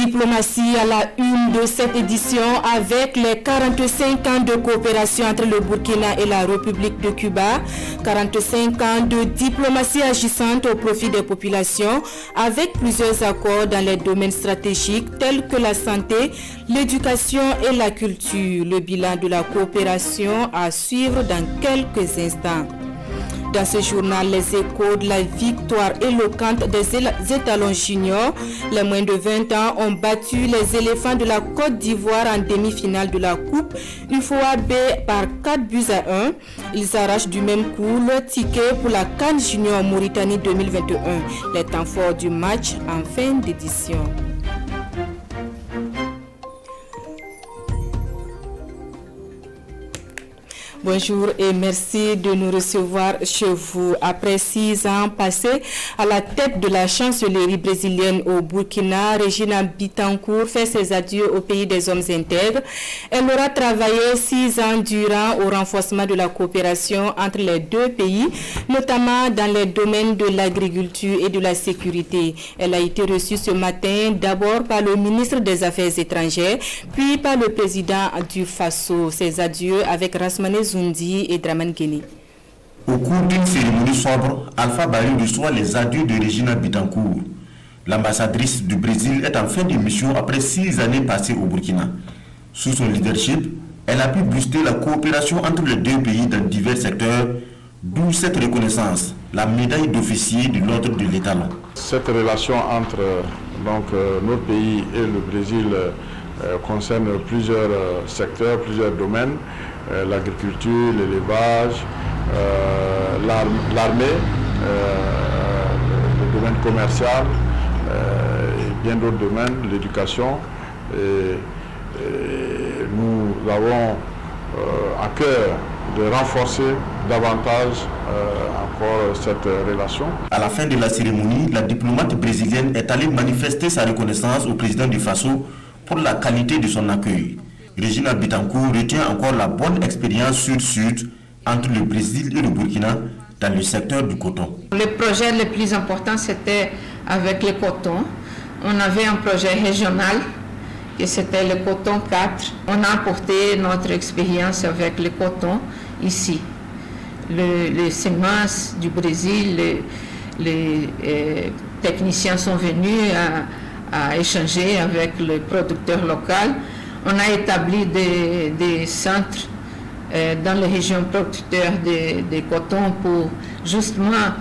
Diplomatie à la une de cette édition avec les 45 ans de coopération entre le Burkina et la République de Cuba. 45 ans de diplomatie agissante au profit des populations avec plusieurs accords dans les domaines stratégiques tels que la santé, l'éducation et la culture. Le bilan de la coopération à suivre dans quelques instants. Dans ce journal, les échos de la victoire éloquente des étalons juniors. Les moins de 20 ans ont battu les éléphants de la Côte d'Ivoire en demi-finale de la Coupe UFOAB par 4-1. Ils arrachent du même coup le ticket pour la CAN Junior Mauritanie 2021. Les temps forts du match en fin d'édition. Bonjour et merci de nous recevoir chez vous. Après 6 ans passés à la tête de la chancellerie brésilienne au Burkina, Regina Bittencourt fait ses adieux au pays des hommes intègres. Elle aura travaillé 6 ans durant au renforcement de la coopération entre les deux pays, notamment dans les domaines de l'agriculture et de la sécurité. Elle a été reçue ce matin d'abord par le ministre des Affaires étrangères, puis par le président du Faso. Ses adieux avec Rasmane Zundi et Draman Guéné. Au cours d'une cérémonie sobre, Alpha Bari reçoit les adieux de Regina Bittencourt. L'ambassadrice du Brésil est en fin de mission après 6 années passées au Burkina. Sous son leadership, elle a pu booster la coopération entre les deux pays dans divers secteurs, d'où cette reconnaissance, la médaille d'officier de l'ordre de l'Étalon. Cette relation entre notre pays et le Brésil concerne plusieurs secteurs, plusieurs domaines. L'agriculture, l'élevage, l'armée, le domaine commercial et bien d'autres domaines, l'éducation. Nous avons à cœur de renforcer davantage encore cette relation. À la fin de la cérémonie, la diplomate brésilienne est allée manifester sa reconnaissance au président du Faso pour la qualité de son accueil. Regina Bittencourt retient encore la bonne expérience sud-sud entre le Brésil et le Burkina dans le secteur du coton. Le projet le plus important, c'était avec le coton. On avait un projet régional, et c'était le coton 4. On a apporté notre expérience avec le coton ici. Les semences du Brésil, les techniciens sont venus à échanger avec le producteur local. On a établi des centres dans les régions producteurs de coton pour justement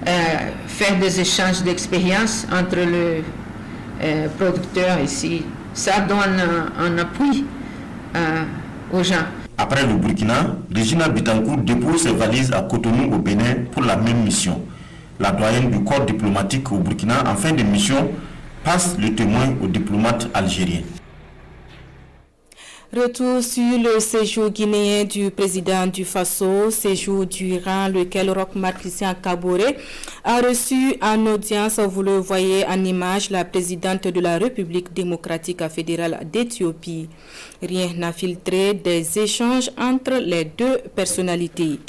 faire des échanges d'expériences entre les producteurs ici. Ça donne un appui aux gens. Après le Burkina, Regina Bittencourt dépose ses valises à Cotonou au Bénin pour la même mission. La doyenne du corps diplomatique au Burkina en fin de mission passe le témoin au diplomate algérien. Retour sur le séjour guinéen du président du Faso, séjour durant lequel Roch-Marc Christian Kaboré a reçu en audience, vous le voyez en image, la présidente de la République démocratique fédérale d'Éthiopie. Rien n'a filtré des échanges entre les deux personnalités.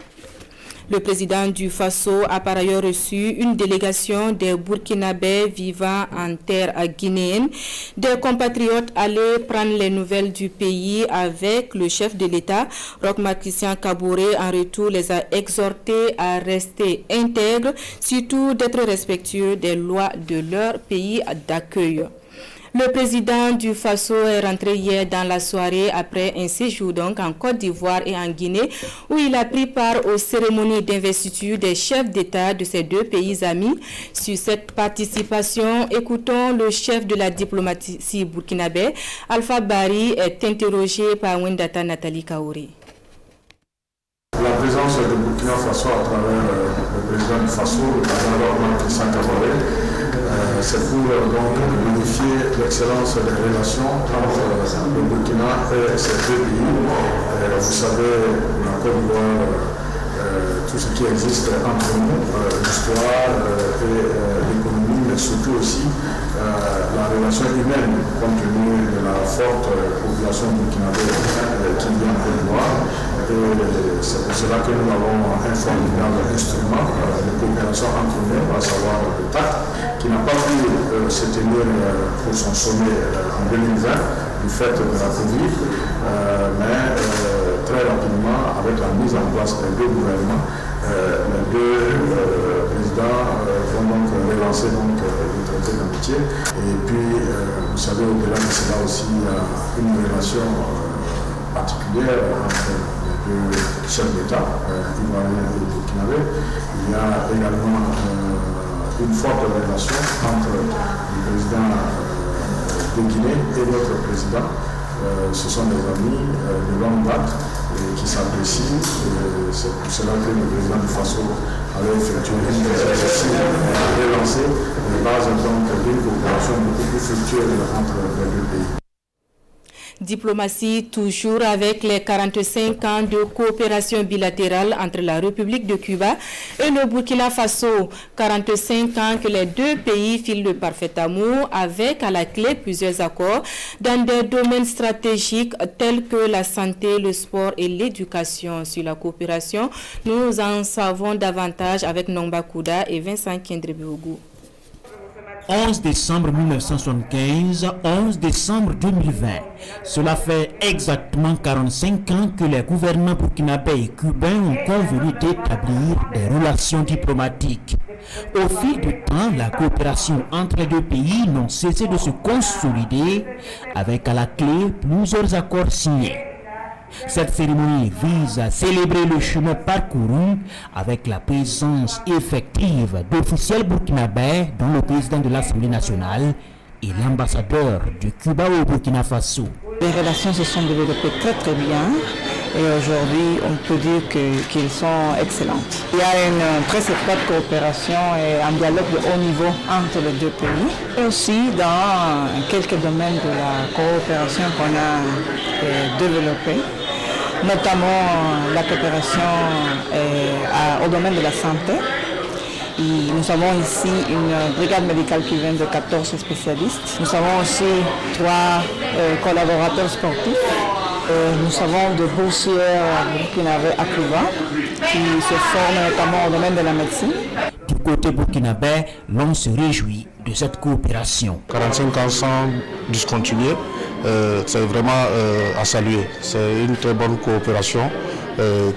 Le président du Faso a par ailleurs reçu une délégation des Burkinabés vivant en terre guinéenne, des compatriotes allés prendre les nouvelles du pays avec le chef de l'État. Roch-Marc Christian Kaboré, en retour, les a exhortés à rester intègres, surtout d'être respectueux des lois de leur pays d'accueil. Le président du Faso est rentré hier dans la soirée après un séjour donc en Côte d'Ivoire et en Guinée où il a pris part aux cérémonies d'investiture des chefs d'État de ces deux pays amis. Sur cette participation, écoutons le chef de la diplomatie burkinabé. Alpha Bari est interrogé par Wendata Nathalie Kaouri. La présence du Burkina Faso à travers le président du Faso, le président Roch-Marc Christian Kaboré, c'est pour donc modifier l'excellence des relations entre le Burkina et ces deux pays. Vous savez, la Côte d'Ivoire, tout ce qui existe entre nous, l'histoire et l'économie, mais surtout aussi la relation humaine, compte tenu de la forte population burkinabé qui vit en Côte d'Ivoire. et c'est pour cela que nous avons un formidable instrument de coopération entre nous, à savoir le TAC, qui n'a pas pu se tenir pour son sommet en 2020 du fait de la Covid, mais très rapidement, avec la mise en place des deux gouvernements, les deux présidents vont donc relancer le traité d'amitié. Et puis, vous savez, au-delà de cela aussi, il y a une relation particulière entre les deux chefs d'État, ivoiriens et burkinabés. Il y a également une forte relation entre le président de Guinée et notre président. Ce sont des amis de longue date qui s'apprécient. C'est pour cela que le président du Faso avait effectué une exercice relancée de base d'une coopération beaucoup plus fructueuse entre les deux pays. Diplomatie toujours avec les 45 ans de coopération bilatérale entre la République de Cuba et le Burkina Faso. 45 ans que les deux pays filent de parfait amour avec à la clé plusieurs accords dans des domaines stratégiques tels que la santé, le sport et l'éducation. Sur la coopération, nous en savons davantage avec Nomba Kouda et Vincent Kendrebeougou. 11 décembre 1975, 11 décembre 2020. Cela fait exactement 45 ans que les gouvernements burkinabés et cubains ont convenu d'établir des relations diplomatiques. Au fil du temps, la coopération entre les deux pays n'a cessé de se consolider avec à la clé plusieurs accords signés. Cette cérémonie vise à célébrer le chemin parcouru avec la présence effective d'officiels burkinabés dont le président de l'Assemblée nationale et l'ambassadeur de Cuba au Burkina Faso. Les relations se sont développées très bien et aujourd'hui on peut dire qu'elles sont excellentes. Il y a une très étroite coopération et un dialogue de haut niveau entre les deux pays et aussi dans quelques domaines de la coopération qu'on a développée, notamment la coopération au domaine de la santé. Et nous avons ici une brigade médicale qui vient de 14 spécialistes. Nous avons aussi 3 collaborateurs sportifs. Nous avons des boursières burkinabés à Cuba qui se forment notamment au domaine de la médecine. Du côté burkinabé, l'on se réjouit de cette coopération. 45 ans sans discontinuer, c'est vraiment à saluer. C'est une très bonne coopération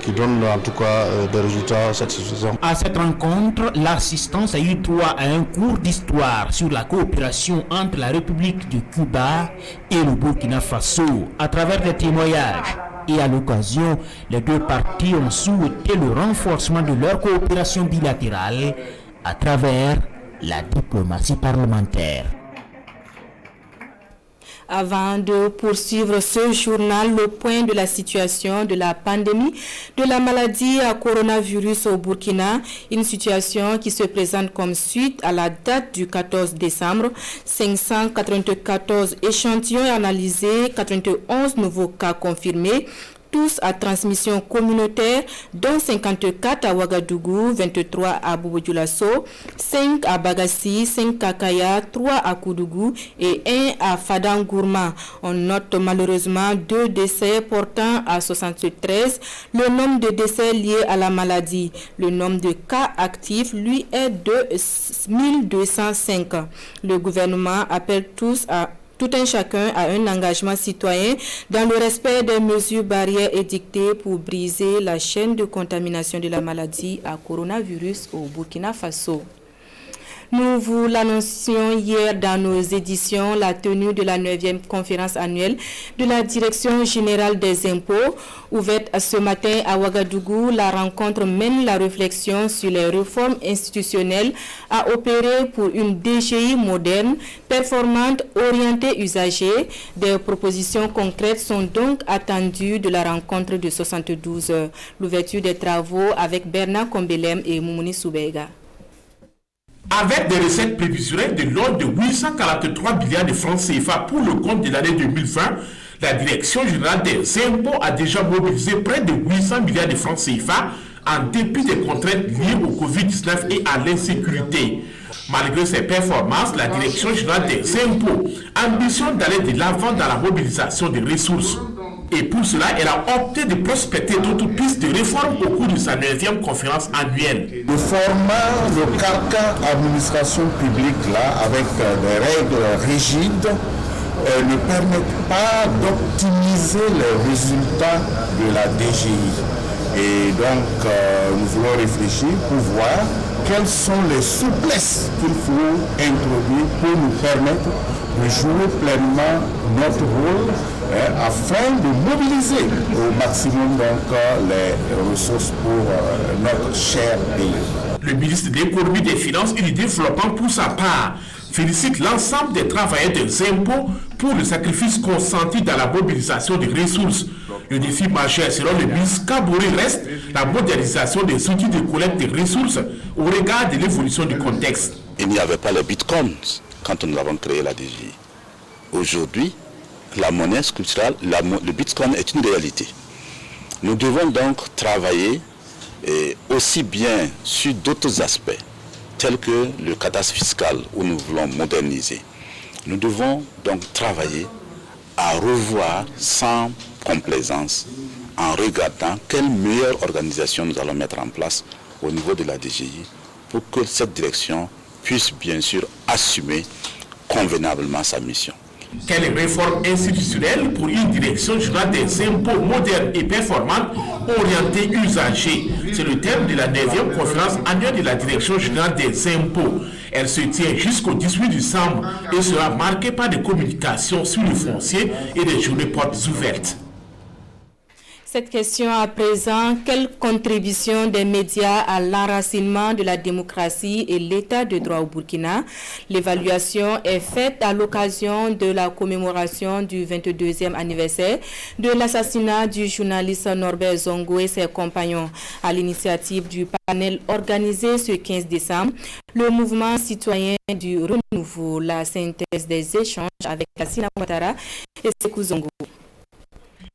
qui donne en tout cas des résultats satisfaisants. À cette rencontre, l'assistance a eu droit à un cours d'histoire sur la coopération entre la République de Cuba et le Burkina Faso à travers des témoignages. Et à l'occasion, les deux parties ont souhaité le renforcement de leur coopération bilatérale à travers la diplomatie parlementaire. Avant de poursuivre ce journal, le point de la situation de la pandémie de la maladie à coronavirus au Burkina, une situation qui se présente comme suite à la date du 14 décembre. 594 échantillons analysés, 91 nouveaux cas confirmés, tous à transmission communautaire, dont 54 à Ouagadougou, 23 à Bobo-Dioulasso, 5 à Bagassi, 5 à Kaya, 3 à Koudougou et 1 à Fadangourma. On note malheureusement 2 décès portant à 73 le nombre de décès liés à la maladie. Le nombre de cas actifs, lui, est de 1205. Le gouvernement appelle tout un chacun à un engagement citoyen dans le respect des mesures barrières édictées pour briser la chaîne de contamination de la maladie à coronavirus au Burkina Faso. Nous vous l'annoncions hier dans nos éditions, la tenue de la 9e conférence annuelle de la Direction générale des impôts. Ouverte ce matin à Ouagadougou, la rencontre mène la réflexion sur les réformes institutionnelles à opérer pour une DGI moderne, performante, orientée usagers. Des propositions concrètes sont donc attendues de la rencontre de 72 heures. L'ouverture des travaux avec Bernard Kombelem et Moumouni Soubega. Avec des recettes prévisionnelles de l'ordre de 843 milliards de francs CFA pour le compte de l'année 2020, la Direction générale des impôts a déjà mobilisé près de 800 milliards de francs CFA en dépit des contraintes liées au Covid-19 et à l'insécurité. Malgré ces performances, la Direction générale des impôts ambitionne d'aller de l'avant dans la mobilisation des ressources. Et pour cela, elle a opté de prospecter d'autres pistes de réforme au cours de sa 9e conférence annuelle. Le format, le carcan administration publique, là, avec des règles rigides, ne permettent pas d'optimiser les résultats de la DGI. Et donc, nous voulons réfléchir pour voir quelles sont les souplesses qu'il faut introduire pour nous permettre de jouer pleinement notre rôle afin de mobiliser au maximum donc, les ressources pour notre cher pays. Le ministre de l'Économie, des Finances et du Développement, pour sa part, félicite l'ensemble des travailleurs des impôts pour le sacrifice consenti dans la mobilisation des ressources. Le défi majeur, selon le ministre Kaboré, reste la modernisation des outils de collecte des ressources au regard de l'évolution du contexte. Il n'y avait pas les bitcoins quand nous avons créé la DGI. Aujourd'hui, la monnaie sculpturale, le bitcoin est une réalité. Nous devons donc travailler aussi bien sur d'autres aspects, tels que le cadastre fiscal où nous voulons moderniser. Nous devons donc travailler à revoir sans complaisance, en regardant quelle meilleure organisation nous allons mettre en place au niveau de la DGI pour que cette direction puisse bien sûr assumer convenablement sa mission. Quelle réforme institutionnelle pour une direction générale des impôts moderne et performante orientée usagée? C'est le thème de la 9e conférence annuelle de la direction générale des impôts. Elle se tient jusqu'au 18 décembre et sera marquée par des communications sur le foncier et des journées portes ouvertes. Cette question à présent, quelle contribution des médias à l'enracinement de la démocratie et l'état de droit au Burkina? L'évaluation est faite à l'occasion de la commémoration du 22e anniversaire de l'assassinat du journaliste Norbert Zongo et ses compagnons. À l'initiative du panel organisé ce 15 décembre, le mouvement citoyen du renouveau, la synthèse des échanges avec Kassina Ouattara et Sékou Zongo.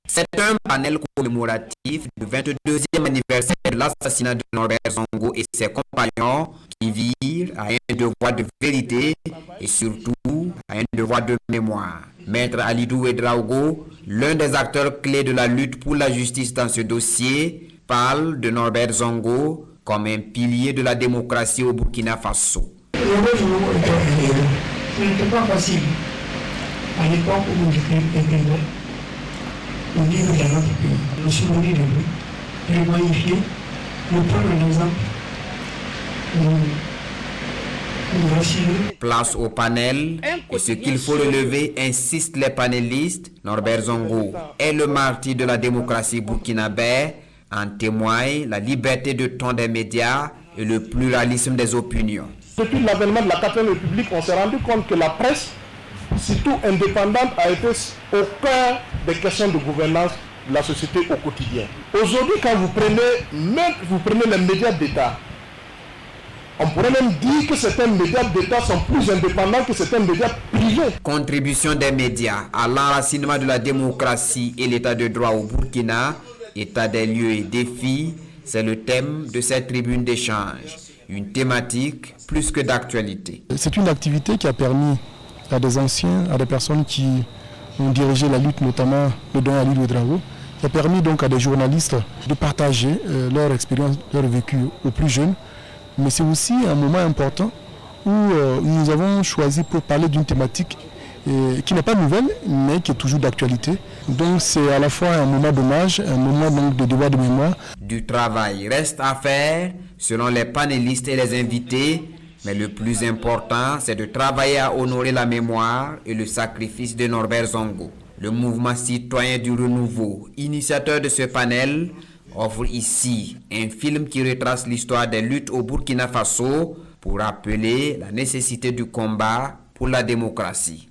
C'est un panel commémoratif du 22e anniversaire de l'assassinat de Norbert Zongo et ses compagnons qui virent à un devoir de vérité et surtout à un devoir de mémoire. Maître Alidou Ouedraogo, l'un des acteurs clés de la lutte pour la justice dans ce dossier, parle de Norbert Zongo comme un pilier de la démocratie au Burkina Faso. Norbert Zongo n'était pas facile à l'époque où j'étais au niveau de notre pays. Le souvenir de lui, le magnifier, le prendre un exemple, nous rassurer. Place au panel, et ce qu'il faut relever, insistent les panélistes, Norbert Zongo est le martyr de la démocratie burkinabé, en témoigne la liberté de ton des médias et le pluralisme des opinions. Depuis l'avènement de la 4e République, on s'est rendu compte que la presse, surtout indépendante, a été au cœur des questions de gouvernance de la société au quotidien. Aujourd'hui, quand vous prenez les médias d'État, on pourrait même dire que certains médias d'État sont plus indépendants que certains médias privés. Contribution des médias à l'enracinement de la démocratie et l'état de droit au Burkina, état des lieux et défis, c'est le thème de cette tribune d'échange. Une thématique plus que d'actualité. C'est une activité qui a permis à des anciens, à des personnes qui ont dirigé la lutte, notamment le Don Ali Ouedraogo, qui a permis donc à des journalistes de partager leur expérience, leur vécu aux plus jeunes. Mais c'est aussi un moment important où nous avons choisi pour parler d'une thématique qui n'est pas nouvelle, mais qui est toujours d'actualité. Donc c'est à la fois un moment d'hommage, un moment donc de devoir de mémoire. Du travail reste à faire selon les panélistes et les invités, mais le plus important, c'est de travailler à honorer la mémoire et le sacrifice de Norbert Zongo. Le mouvement citoyen du renouveau, initiateur de ce panel, offre ici un film qui retrace l'histoire des luttes au Burkina Faso pour rappeler la nécessité du combat pour la démocratie.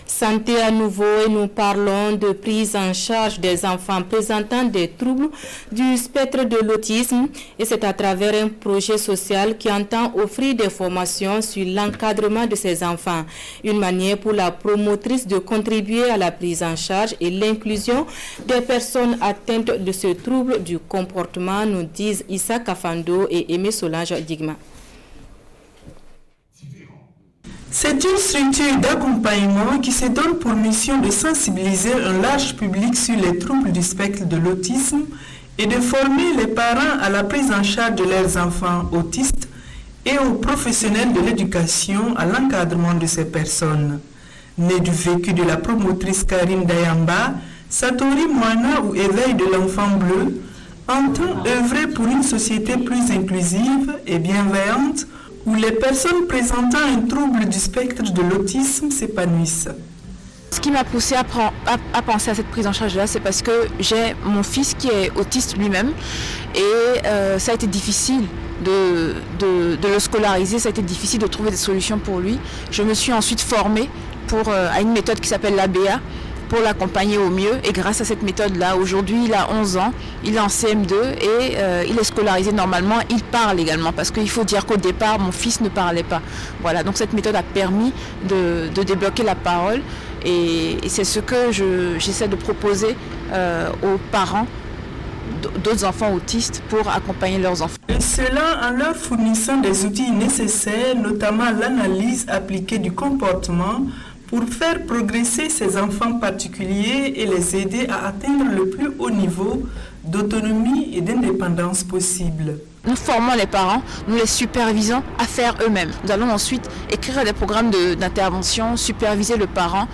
Santé à nouveau et nous parlons de prise en charge des enfants présentant des troubles du spectre de l'autisme et c'est à travers un projet social qui entend offrir des formations sur l'encadrement de ces enfants. Une manière pour la promotrice de contribuer à la prise en charge et l'inclusion des personnes atteintes de ce trouble du comportement, nous disent Issa Kafando et Aimé Solange Digma. C'est une structure d'accompagnement qui se donne pour mission de sensibiliser un large public sur les troubles du spectre de l'autisme et de former les parents à la prise en charge de leurs enfants autistes et aux professionnels de l'éducation à l'encadrement de ces personnes. Né du vécu de la promotrice Karim Dayamba, Satori Moana ou Éveil de l'enfant bleu entend œuvrer pour une société plus inclusive et bienveillante où les personnes présentant un trouble du spectre de l'autisme s'épanouissent. Ce qui m'a poussé à penser à cette prise en charge-là, c'est parce que j'ai mon fils qui est autiste lui-même et ça a été difficile de le scolariser, ça a été difficile de trouver des solutions pour lui. Je me suis ensuite formée à une méthode qui s'appelle l'ABA pour l'accompagner au mieux et grâce à cette méthode-là, aujourd'hui il a 11 ans, il est en CM2 et il est scolarisé normalement, il parle également parce qu'il faut dire qu'au départ mon fils ne parlait pas. Voilà, donc cette méthode a permis de débloquer la parole et c'est ce que j'essaie de proposer aux parents d'autres enfants autistes pour accompagner leurs enfants. Et cela en leur fournissant des outils nécessaires, notamment l'analyse appliquée du comportement pour faire progresser ces enfants particuliers et les aider à atteindre le plus haut niveau d'autonomie et d'indépendance possible. Nous formons les parents, nous les supervisons à faire eux-mêmes. Nous allons ensuite écrire des programmes d'intervention, superviser le parent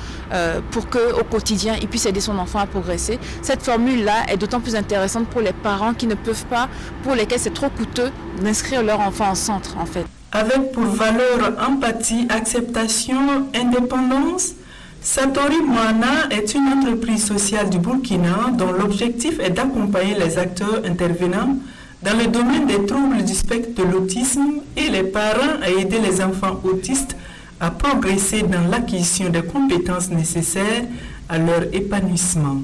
pour qu'au quotidien, il puisse aider son enfant à progresser. Cette formule-là est d'autant plus intéressante pour les parents qui ne peuvent pas, pour lesquels c'est trop coûteux d'inscrire leur enfant en centre en fait. Avec pour valeur empathie, acceptation, indépendance, Satori Moana est une entreprise sociale du Burkina dont l'objectif est d'accompagner les acteurs intervenants dans le domaine des troubles du spectre de l'autisme et les parents à aider les enfants autistes à progresser dans l'acquisition des compétences nécessaires à leur épanouissement.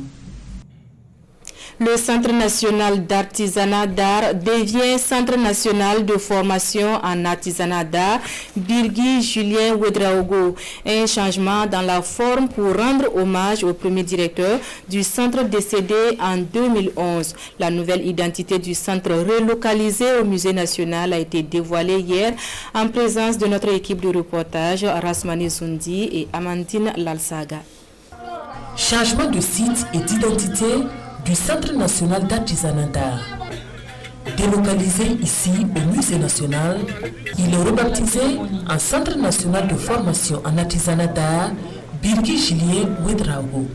Le Centre national d'artisanat d'art devient Centre national de formation en artisanat d'art Birgui Julien Ouedraogo. Un changement dans la forme pour rendre hommage au premier directeur du centre décédé en 2011. La nouvelle identité du centre relocalisé au Musée national a été dévoilée hier en présence de notre équipe de reportage Rasmani Zundi et Amandine Lalsaga. Changement de site et d'identité du Centre national d'artisanat d'art. Délocalisé ici au Musée national, il est rebaptisé en Centre national de formation en artisanat d'art Birgui Julien Ouedraogo.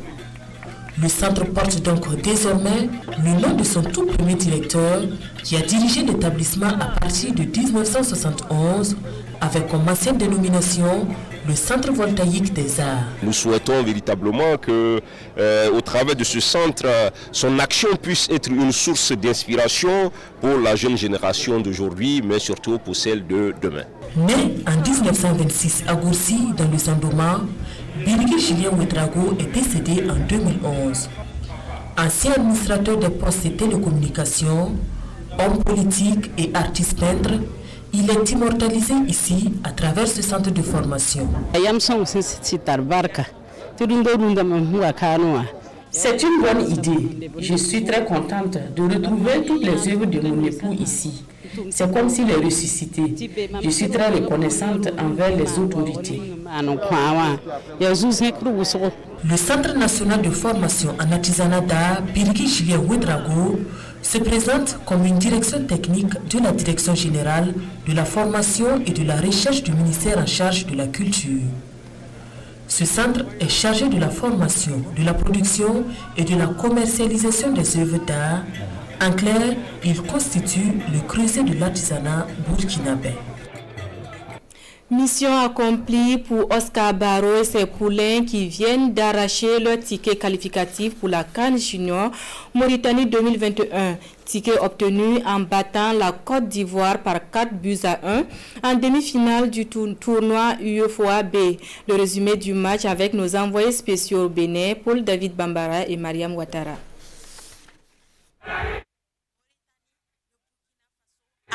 Le centre porte donc désormais le nom de son tout premier directeur qui a dirigé l'établissement à partir de 1971 avec comme ancienne dénomination le Centre voltaïque des arts. Nous souhaitons véritablement que, au travers de ce centre, son action puisse être une source d'inspiration pour la jeune génération d'aujourd'hui, mais surtout pour celle de demain. Né en 1926 à Gourcy, dans le Sandoma, Birgui Julien Ouedraogo est décédé en 2011. Ancien administrateur des postes et télécommunications, homme politique et artiste peintre, il est immortalisé ici à travers ce centre de formation. C'est une bonne idée. Je suis très contente de retrouver toutes les œuvres de mon époux ici. C'est comme s'il est ressuscité. Je suis très reconnaissante envers les autorités. Le Centre national de formation en artisanat d'art Birgui Julien Ouedraogo se présente comme une direction technique de la Direction générale de la formation et de la recherche du ministère en charge de la culture. Ce centre est chargé de la formation, de la production et de la commercialisation des œuvres d'art. En clair, il constitue le creuset de l'artisanat burkinabé. Mission accomplie pour Oscar Barreau et ses poulains qui viennent d'arracher leur ticket qualificatif pour la CAN Junior Mauritanie 2021. Ticket obtenu en battant la Côte d'Ivoire par 4-1 en demi-finale du tournoi UEFOA B. Le résumé du match avec nos envoyés spéciaux au Bénin, Paul David Bambara et Mariam Ouattara.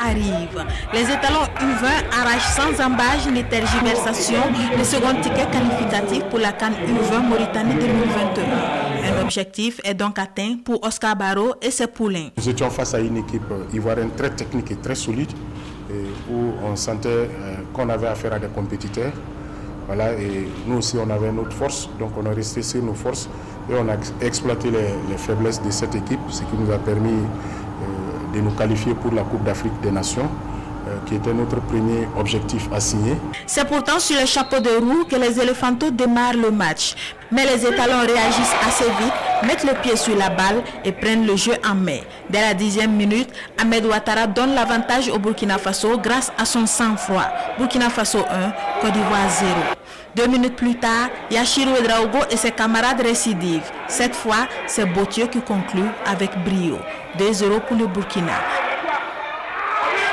Arrive. Les étalons U20 arrachent sans embâche ni tergiversation le second ticket qualificatif pour la CAN U20 Mauritanie 2021. Un objectif est donc atteint pour Oscar Barreau et ses poulains. Nous étions face à une équipe ivoirienne très technique et très solide, où on sentait qu'on avait affaire à des compétiteurs. Voilà, et nous aussi on avait notre force, donc on est resté sur nos forces et on a exploité les faiblesses de cette équipe, ce qui nous a permis de nous qualifier pour la Coupe d'Afrique des Nations, qui était notre premier objectif assigné. C'est pourtant sur le chapeau de roue que les éléphantos démarrent le match. Mais les étalons réagissent assez vite, mettent le pied sur la balle et prennent le jeu en main. Dès la 10e minute, Ahmed Ouattara donne l'avantage au Burkina Faso grâce à son sang-froid. Burkina Faso 1, Côte d'Ivoire 0. 2 minutes plus tard, Yachirou Ouedraogo et ses camarades récidivent. Cette fois, c'est Botieu qui conclut avec brio. 2-0 pour le Burkina.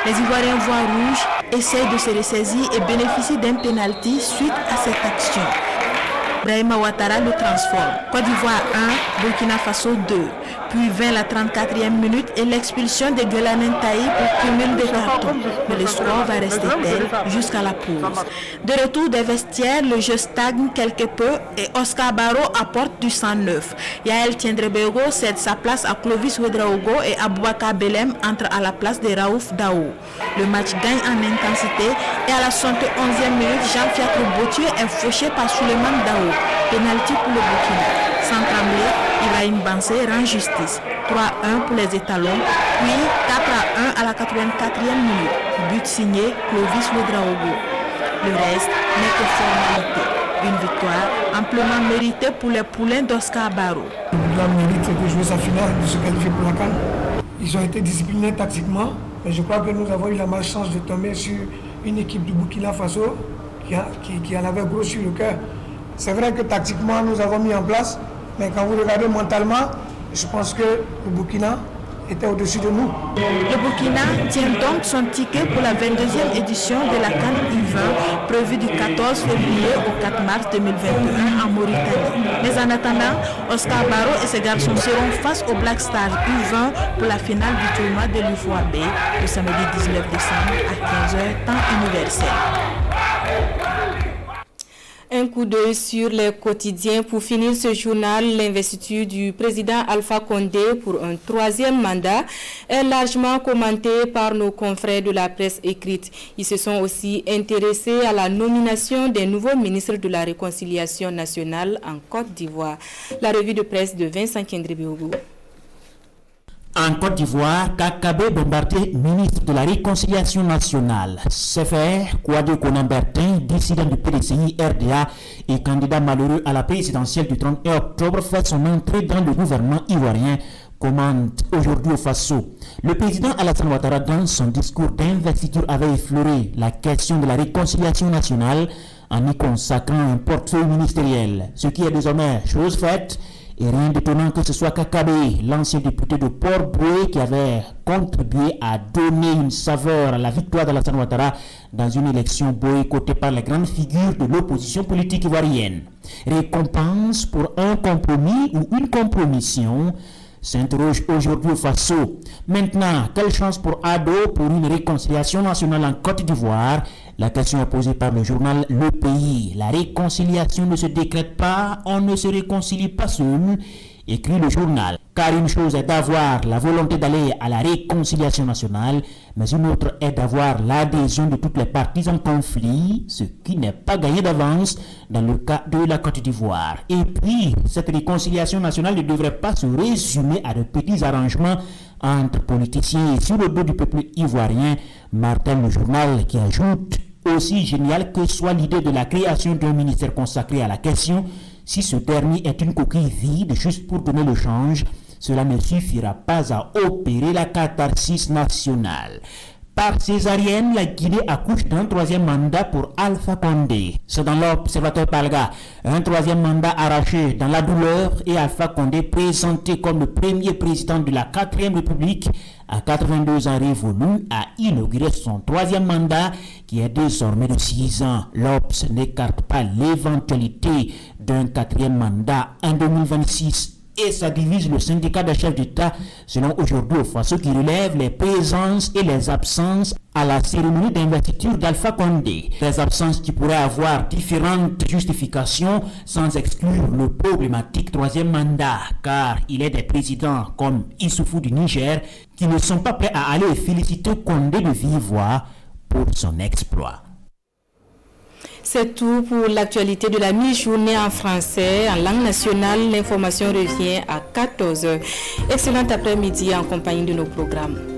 Les Ivoiriens voient rouge, essayent de se ressaisir et bénéficient d'un pénalty suite à cette action. Brahima Ouattara le transforme. Côte d'Ivoire 1, Burkina Faso 2. Puis 20 la 34e minute et l'expulsion de Guelanen Taï pour cumul de cartons. Mais le score va rester tel jusqu'à la pause. De retour des vestiaires, le jeu stagne quelque peu et Oscar Barrow apporte du sang neuf. Yael Tiendrebego cède sa place à Clovis Ouedraogo et Aboubakar Belem entre à la place de Raouf Daou. Le match gagne en intensité et à la 71e minute, Jean-Fiacre Botieu est fauché par Souleymane Daou. Pénalty pour le Burkina. Sans trembler, Ibrahim Bansé rend justice. 3-1 pour les étalons, puis 4-1 à la 84e minute. But signé Clovis Ouedraogo. Le reste n'est que formalité. Une victoire amplement méritée pour les poulains d'Oscar Barrow. La mérite de jouer sa finale, de se qualifier pour la CAN. Ils ont été disciplinés tactiquement, mais je crois que nous avons eu la malchance de tomber sur une équipe du Burkina Faso qui en avait gros sur le cœur. C'est vrai que tactiquement, nous avons mis en place, mais quand vous regardez mentalement, je pense que le Burkina était au-dessus de nous. Le Burkina tient donc son ticket pour la 22e édition de la CAN U20, prévue du 14 février au 4 mars 2021 en Mauritanie. Mais en attendant, Oscar Barrow et ses garçons seront face au Black Stars U20 pour la finale du tournoi de l'UFOAB le samedi 19 décembre à 15h, temps universel. Un coup d'œil sur les quotidiens pour finir ce journal. L'investiture du président Alpha Condé pour un 3e mandat est largement commentée par nos confrères de la presse écrite. Ils se sont aussi intéressés à la nomination des nouveaux ministres de la Réconciliation nationale en Côte d'Ivoire. La revue de presse de Vincent Kendrébiogo. En Côte d'Ivoire, Kakabé Bombardé, ministre de la Réconciliation nationale. CFR, Kouadé Konambertin, dissident du PDCI RDA et candidat malheureux à la présidentielle du 31 octobre, fait son entrée dans le gouvernement ivoirien, commente aujourd'hui au Faso. Le président Alassane Ouattara, dans son discours d'investiture, avait effleuré la question de la réconciliation nationale en y consacrant un portefeuille ministériel, ce qui est désormais chose faite. Et rien d'étonnant que ce soit Kakabé, l'ancien député de Port-Boué, qui avait contribué à donner une saveur à la victoire d'Alassane Ouattara dans une élection boycottée par les grandes figures de l'opposition politique ivoirienne. Récompense pour un compromis ou une compromission, s'interroge aujourd'hui au Faso. Maintenant, quelle chance pour Ado pour une réconciliation nationale en Côte d'Ivoire? La question est posée par le journal Le Pays. La réconciliation ne se décrète pas, on ne se réconcilie pas seul, écrit le journal. Car une chose est d'avoir la volonté d'aller à la réconciliation nationale, mais une autre est d'avoir l'adhésion de toutes les parties en conflit, ce qui n'est pas gagné d'avance dans le cas de la Côte d'Ivoire. Et puis, cette réconciliation nationale ne devrait pas se résumer à de petits arrangements entre politiciens et sur le dos du peuple ivoirien, martèle le journal, qui ajoute: aussi génial que soit l'idée de la création d'un ministère consacré à la question, si ce dernier est une coquille vide juste pour donner le change, cela ne suffira pas à opérer la catharsis nationale. Par césarienne, la Guinée accouche d'un 3e mandat pour Alpha Condé. C'est dans l'Observateur Palga. Un 3e mandat arraché dans la douleur et Alpha Condé présenté comme le premier président de la 4e République à 82 ans révolus a inauguré son 3e mandat qui est désormais de 6 ans. L'Obs n'écarte pas l'éventualité d'un 4e mandat en 2026. Et ça divise le syndicat des chefs d'État selon aujourd'hui au Faso qui relève les présences et les absences à la cérémonie d'investiture d'Alpha Condé. Des absences qui pourraient avoir différentes justifications sans exclure le problématique 3e mandat, car il est des présidents comme Issoufou du Niger qui ne sont pas prêts à aller féliciter Condé de vive voix pour son exploit. C'est tout pour l'actualité de la mi-journée en français. En langue nationale, l'information revient à 14h. Excellent après-midi en compagnie de nos programmes.